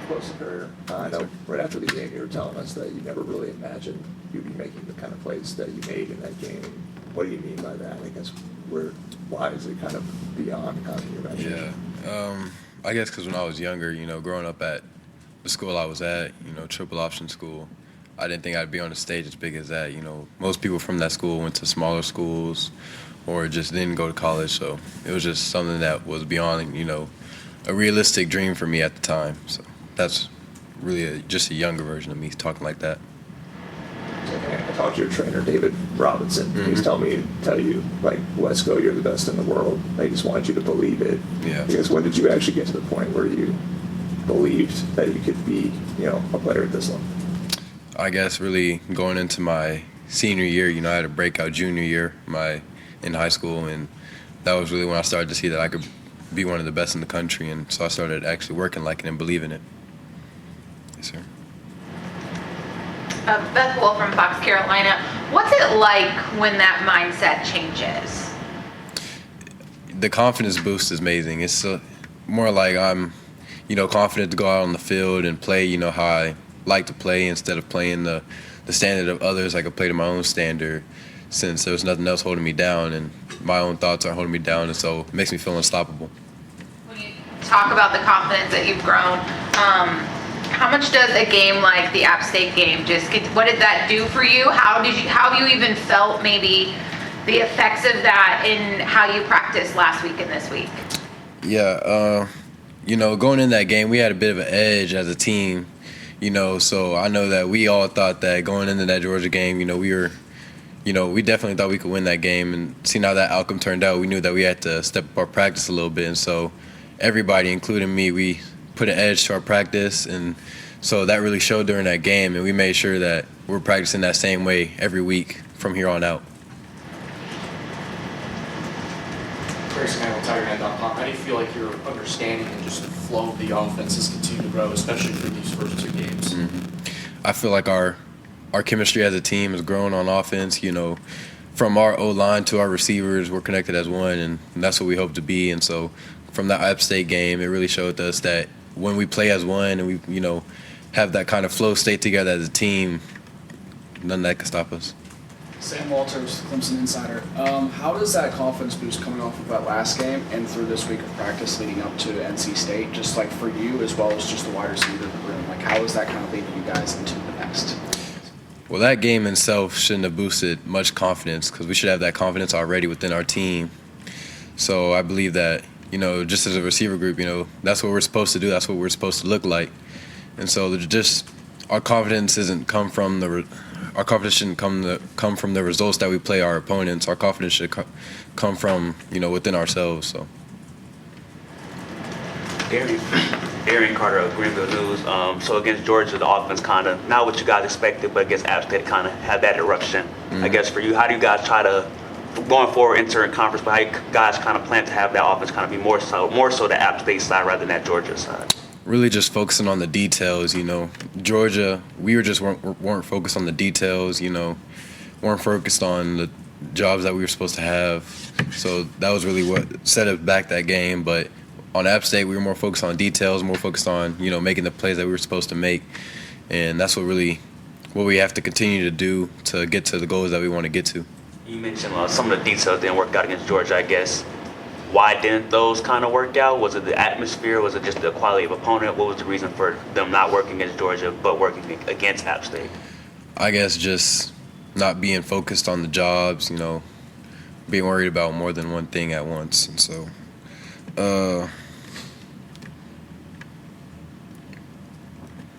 close to career. I know right after the game you were telling us that you never really imagined you'd be making the kind of plays that you made in that game. What do you mean by that? I guess why is it kind of beyond kind of your imagination? Yeah, I guess because when I was younger, growing up at the school I was at, triple option school, I didn't think I'd be on the stage as big as that. Most people from that school went to smaller schools or just didn't go to college, so it was just something that was beyond, a realistic dream for me at the time. So that's really just a younger version of me talking like that. I talked to your trainer, David Robinson. Mm-hmm. He was tell you, like, Wesco, you're the best in the world. They just wanted you to believe it. Yeah. I guess when did you actually get to the point where you believed that you could be, a player at this level? I guess really going into my senior year, I had a breakout junior year in high school, and that was really when I started to see that I could be one of the best in the country, and so I started actually working like it and believing it. Yes, sir. Beth Wolf from Fox Carolina. What's it like when that mindset changes? The confidence boost is amazing. It's more like I'm, confident to go out on the field and play, how I like to play instead of playing the standard of others. I could play to my own standard since there was nothing else holding me down, and my own thoughts aren't holding me down, and so it makes me feel unstoppable. When you talk about the confidence that you've grown, how much does a game like the App State game what did that do for you? How have you even felt maybe the effects of that in how you practiced last week and this week? Yeah, going in that game, we had a bit of an edge as a team, so I know that we all thought that going into that Georgia game, we definitely thought we could win that game, and seeing how that outcome turned out, we knew that we had to step up our practice a little bit, and so everybody, including me, we put an edge to our practice, and so that really showed during that game, and we made sure that we're practicing that same way every week from here on out. TigerNet.com. How do you feel like your understanding and just the flow of the offense has continued to grow, especially for these first two games? Mm-hmm. I feel like our chemistry as a team has grown on offense. From our O-line to our receivers, we're connected as one, and that's what we hope to be. And so from that App State game, it really showed us that when we play as one and we, have that kind of flow state together as a team, none that can stop us. Sam Walters, Clemson Insider. How does that confidence boost coming off of that last game and through this week of practice leading up to NC State, just like for you as well as just the wide receiver in the room, like how is that kind of leading you guys into the next? Well, that game itself shouldn't have boosted much confidence because we should have that confidence already within our team. So I believe that, just as a receiver group, that's what we're supposed to do. That's what we're supposed to look like. And so just our confidence shouldn't come from the results that we play our opponents. Our confidence should come from, within ourselves. So. Aaron Carter of Greenville News. So against Georgia, the offense kind of not what you guys expected, but against App State kind of had that eruption. Mm-hmm. I guess for you, how do you guys try to, going forward, entering conference, but how you guys kind of plan to have that offense kind of be more so the App State side rather than that Georgia side? Really just focusing on the details, Georgia, we weren't focused on the details, weren't focused on the jobs that we were supposed to have. So that was really what set us back that game. But on App State, we were more focused on details, more focused on, making the plays that we were supposed to make. And that's what we have to continue to do to get to the goals that we want to get to. You mentioned some of the details didn't work out against Georgia, I guess. Why didn't those kind of work out? Was it the atmosphere? Was it just the quality of opponent? What was the reason for them not working against Georgia but working against App State? I guess just not being focused on the jobs, being worried about more than one thing at once. And so,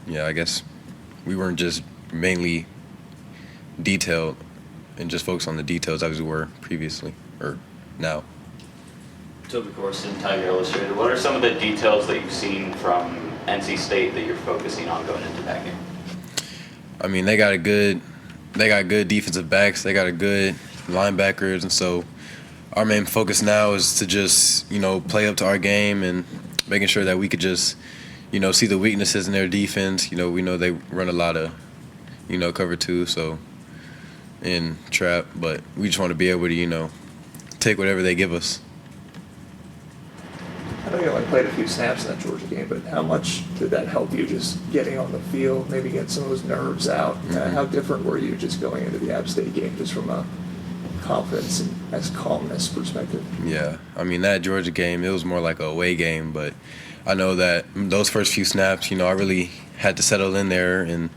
I guess we weren't just mainly detailed and just focused on the details as we were previously or now. Toby Corson, Tiger Illustrated. What are some of the details that you've seen from NC State that you're focusing on going into that game? I mean, they got good defensive backs. They got a good linebackers, and so our main focus now is to just play up to our game and making sure that we could just see the weaknesses in their defense. We know they run a lot of cover two, so in trap, but we just want to be able to take whatever they give us. How do you played a few snaps in that Georgia game, but how much did that help you just getting on the field, maybe getting some of those nerves out? How different were you just going into the App State game just from a confidence and as calmness perspective? Yeah, I mean, that Georgia game, it was more like a away game, but I know that those first few snaps, I really had to settle in there and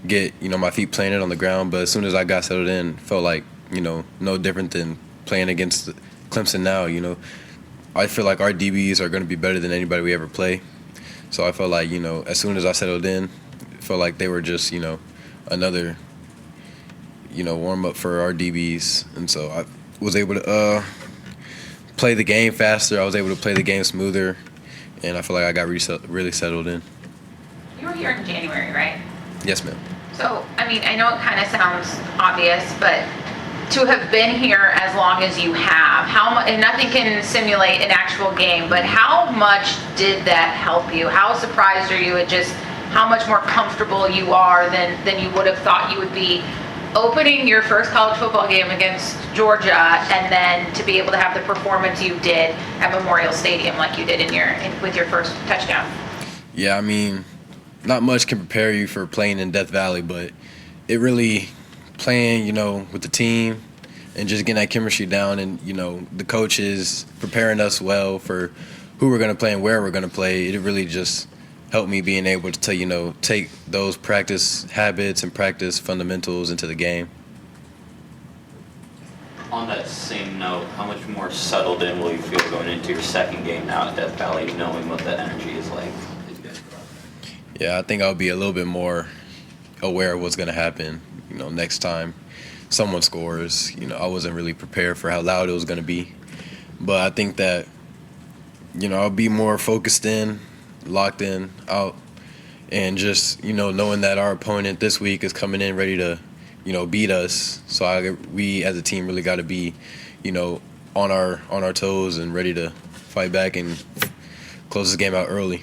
get, my feet planted on the ground. But as soon as I got settled in, felt like, no different than playing against Clemson now, I feel like our DBs are going to be better than anybody we ever play. So I felt like, as soon as I settled in, it felt like they were just, another, warm-up for our DBs. And so I was able to play the game faster. I was able to play the game smoother. And I feel like I got really settled in. You were here in January, right? Yes, ma'am. So, I mean, I know it kind of sounds obvious, but to have been here as long as you have, and nothing can simulate an actual game, but how much did that help you? How surprised are you at just how much more comfortable you are than you would have thought you would be opening your first college football game against Georgia, and then to be able to have the performance you did at Memorial Stadium like you did with your first touchdown? Yeah, I mean, not much can prepare you for playing in Death Valley, but it really playing, with the team and just getting that chemistry down, and, the coaches preparing us well for who we're going to play and where we're going to play. It really just helped me being able to, take those practice habits and practice fundamentals into the game. On that same note, how much more settled in will you feel going into your second game now at Death Valley, knowing what the energy is like? Yeah, I think I'll be a little bit more aware of what's going to happen, next time someone scores. I wasn't really prepared for how loud it was going to be. But I think that, I'll be more focused in, locked in, out, and just, knowing that our opponent this week is coming in ready to, beat us. So we as a team really got to be, on our toes and ready to fight back and close this game out early.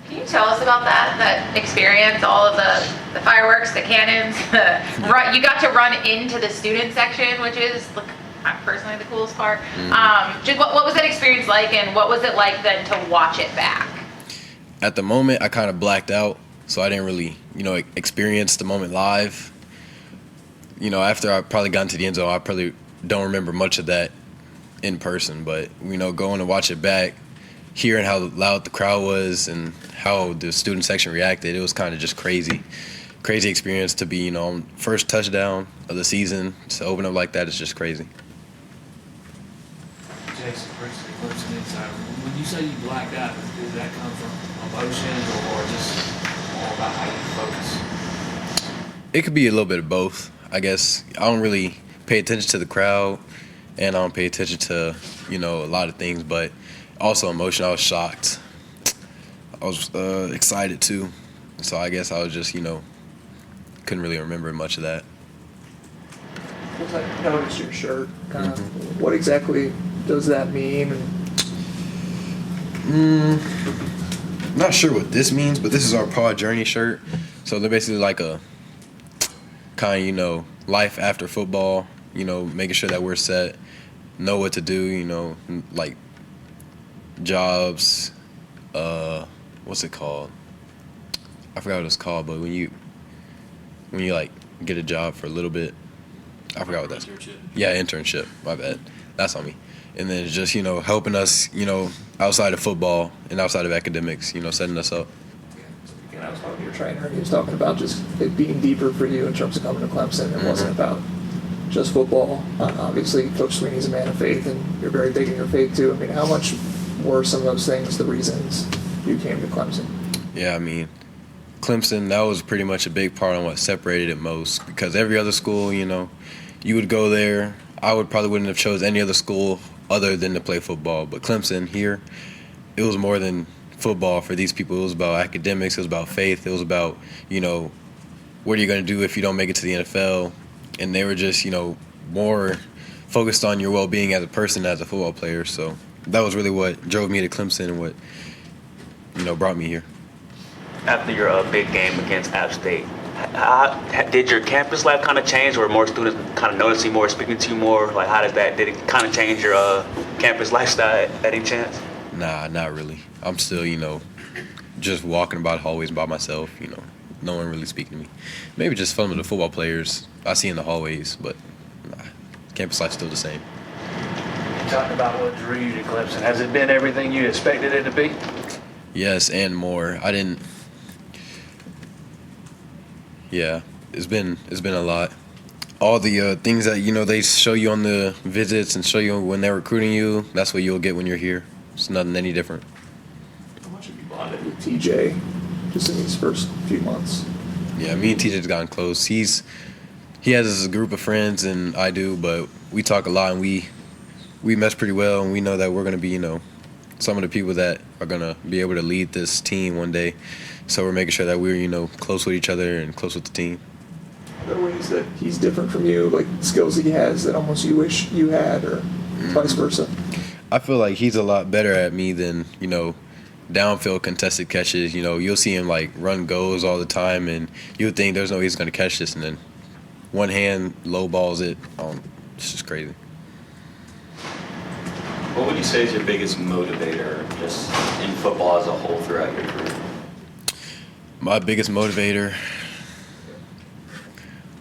Can you tell us about that experience, all of the fireworks, the cannons, you got to run into the student section, which is personally the coolest part. Just what was that experience like, and what was it like then to watch it back? At the moment, I kind of blacked out, so I didn't really, experience the moment live. After I probably got into the end zone, I probably don't remember much of that in person. But, going to watch it back, hearing how loud the crowd was and how the student section reacted, it was kind of just crazy experience to be, on first touchdown of the season. To open up like that is just crazy. Jason Princeton, Clemson Insider. When you say you blacked out, does that come from emotions or just more about how you focus? It could be a little bit of both, I guess. I don't really pay attention to the crowd, and I don't pay attention to, a lot of things, but also emotion. I was shocked. I was excited too. So I guess I was just, couldn't really remember much of that. I noticed your shirt. What exactly does that mean? Not sure what this means, but this is our Paw Journey shirt. So they're basically like a kind of, life after football, making sure that we're set, know what to do, like jobs, what's it called? I forgot what it's called, but when you like get a job for a little bit, I forgot what that's. Internship. Yeah, internship. My bad. That's on me. And then it's just, helping us, outside of football and outside of academics, setting us up. I was talking to your trainer, and he was talking about just it being deeper for you in terms of coming to Clemson. It wasn't about just football. Obviously, Coach Sweeney's a man of faith, and you're very big in your faith too. I mean, how much were some of those things the reasons you came to Clemson? Yeah, I mean, Clemson, that was pretty much a big part on what separated it most, because every other school, you would go there. I probably wouldn't have chose any other school other than to play football. But Clemson here, it was more than football for these people. It was about academics. It was about faith. It was about, what are you going to do if you don't make it to the NFL? And they were just, more focused on your well-being as a person, as a football player. So that was really what drove me to Clemson and what, brought me here. After your big game against App State, did your campus life kind of change, or more students kind of noticing more, speaking to you more? Like, did it kind of change your campus lifestyle at any chance? Nah, not really. I'm still, just walking about hallways by myself, no one really speaking to me. Maybe just some of the football players I see in the hallways, but nah, campus life's still the same. Talking about what drew you to Clemson, has it been everything you expected it to be? Yes, and more. Yeah, it's been a lot. All the things that they show you on the visits and show you when they're recruiting you, that's what you'll get when you're here. It's nothing any different. How much have you bonded with TJ just in these first few months? Yeah, me and TJ's gotten close. He has a group of friends and I do, but we talk a lot and we mesh pretty well, and we know that we're going to be, some of the people that are going to be able to lead this team one day. So we're making sure that we're, close with each other and close with the team. Are there ways that he's different from you, like skills he has that almost you wish you had, or vice versa? I feel like he's a lot better at me than, downfield contested catches. You'll see him like run goals all the time, and you'll think there's no way he's going to catch this, and then one hand low balls it. It's just crazy. What would you say is your biggest motivator just in football as a whole throughout your career? My biggest motivator,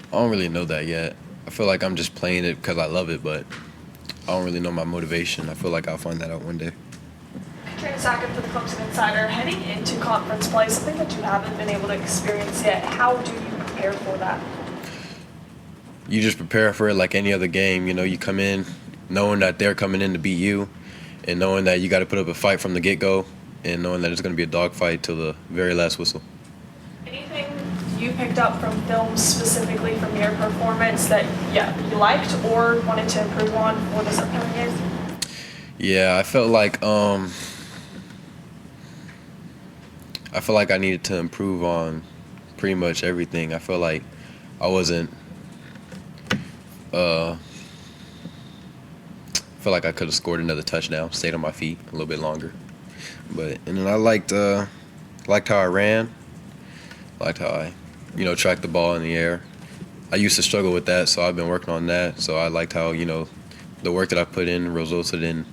I don't really know that yet. I feel like I'm just playing it because I love it, but I don't really know my motivation. I feel like I'll find that out one day. Katrina Sackett for the Clemson Insider. Heading into conference play, something that you haven't been able to experience yet, how do you prepare for that? You just prepare for it like any other game. You come in knowing that they're coming in to beat you, and knowing that you got to put up a fight from the get-go, and knowing that it's going to be a dogfight till the very last whistle. Anything you picked up from film specifically from your performance that you liked or wanted to improve on for this upcoming game? Yeah, I felt like I needed to improve on pretty much everything. I feel like I wasn't I feel like I could have scored another touchdown, stayed on my feet a little bit longer. And then I liked how I ran, liked how I, tracked the ball in the air. I used to struggle with that, so I've been working on that. So I liked how, the work that I put in resulted in,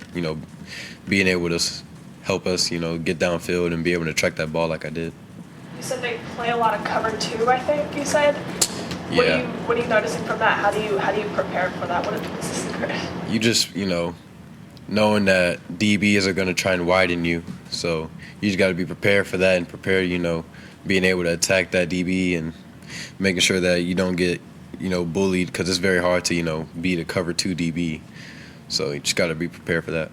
being able to help us, get downfield and be able to track that ball like I did. You said they play a lot of cover 2, I think you said. Yeah. What are you noticing from that? How do you prepare for that? What is the secret? You just, knowing that DBs are going to try and widen you. So you just got to be prepared for that and prepare, being able to attack that DB and making sure that you don't get, bullied, because it's very hard to, beat a cover 2 DB. So you just got to be prepared for that.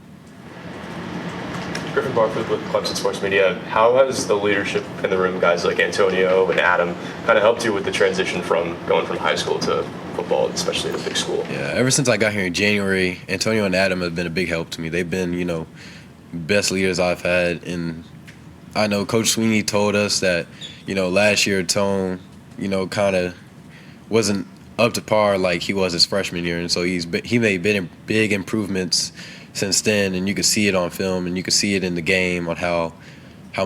Griffin Barford with Clemson Sports Media. How has the leadership in the room, guys like Antonio and Adam, kind of helped you with the transition from going from high school to football, especially at a big school? Yeah, ever since I got here in January, Antonio and Adam have been a big help to me. They've been, best leaders I've had. And I know Coach Sweeney told us that, last year Tone, kind of wasn't up to par like he was his freshman year. And so he made big improvements since then, and you could see it on film, and you could see it in the game on how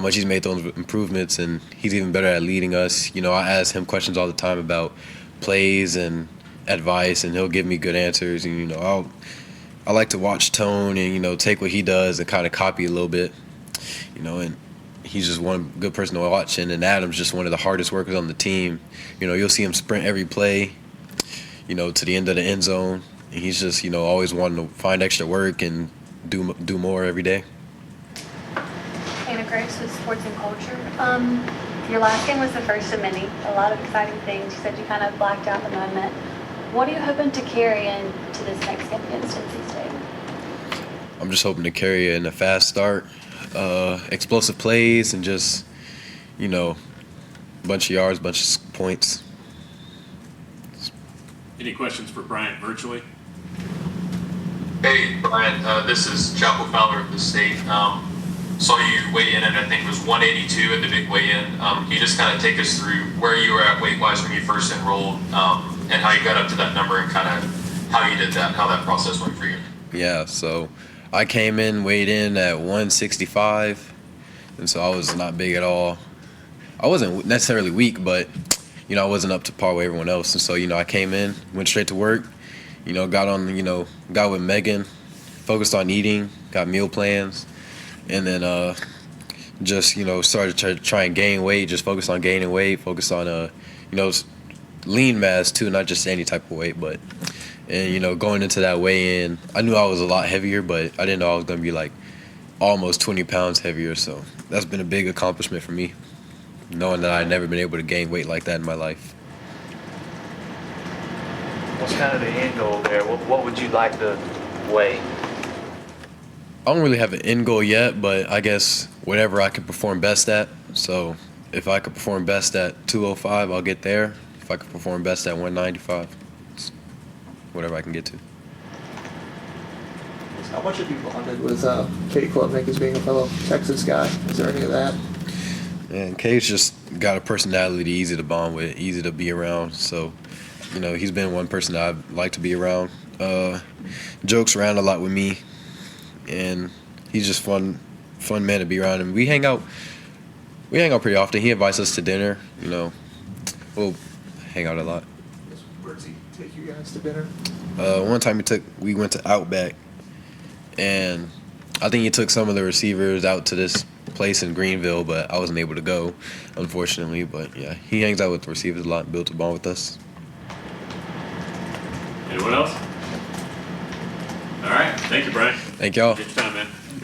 much he's made those improvements, and he's even better at leading us. I ask him questions all the time about plays and advice, and he'll give me good answers. And I like to watch Tone and take what he does and kind of copy a little bit. And he's just one good person to watch. And then Adam's just one of the hardest workers on the team. You'll see him sprint every play, to the end of the end zone. And he's just, always wanting to find extra work and do more every day. Anna Grace with Sports and Culture. Your last game was the first of many. A lot of exciting things. You said you kind of blacked out the moment. What are you hoping to carry into this next game against NC State? I'm just hoping to carry it in a fast start, explosive plays, and just, a bunch of yards, bunch of points. Any questions for Bryant virtually? Hey, Bryant, this is Chapel Fowler of the State. Saw you weigh in at, I think it was 182 at the big weigh-in. Can you just kind of take us through where you were at weight-wise when you first enrolled, and how you got up to that number, and kind of how you did that and how that process went for you? Yeah, so I came in, weighed in at 165, and so I was not big at all. I wasn't necessarily weak, but, I wasn't up to par with everyone else. And so, I came in, went straight to work, got with Megan, focused on eating, got meal plans, and then just started to try and gain weight, just focus on gaining weight, focus on lean mass too, not just any type of weight. But and going into that weigh-in, I knew I was a lot heavier, but I didn't know I was gonna be like almost 20 pounds heavier. So that's been a big accomplishment for me, knowing that I'd never been able to gain weight like that in my life. What's kind of the end goal there? What would you like to weigh? I don't really have an end goal yet, but I guess whatever I can perform best at. So if I could perform best at 205, I'll get there. If I could perform best at 195, it's whatever I can get to. How much have you bonded with Kate Klubnik as being a fellow Texas guy? Is there any of that? And Kate's just got a personality easy to bond with, easy to be around. So, he's been one person that I'd like to be around. Jokes around a lot with me, and he's just fun man to be around. And we hang out pretty often. He invites us to dinner. We'll hang out a lot. Where does he take you guys to dinner? One time we went to Outback, and I think he took some of the receivers out to this place in Greenville, but I wasn't able to go, unfortunately. But yeah, he hangs out with the receivers a lot, built a bond with us. Anyone else? All right. Thank you, Brian. Thank y'all. Good time, man.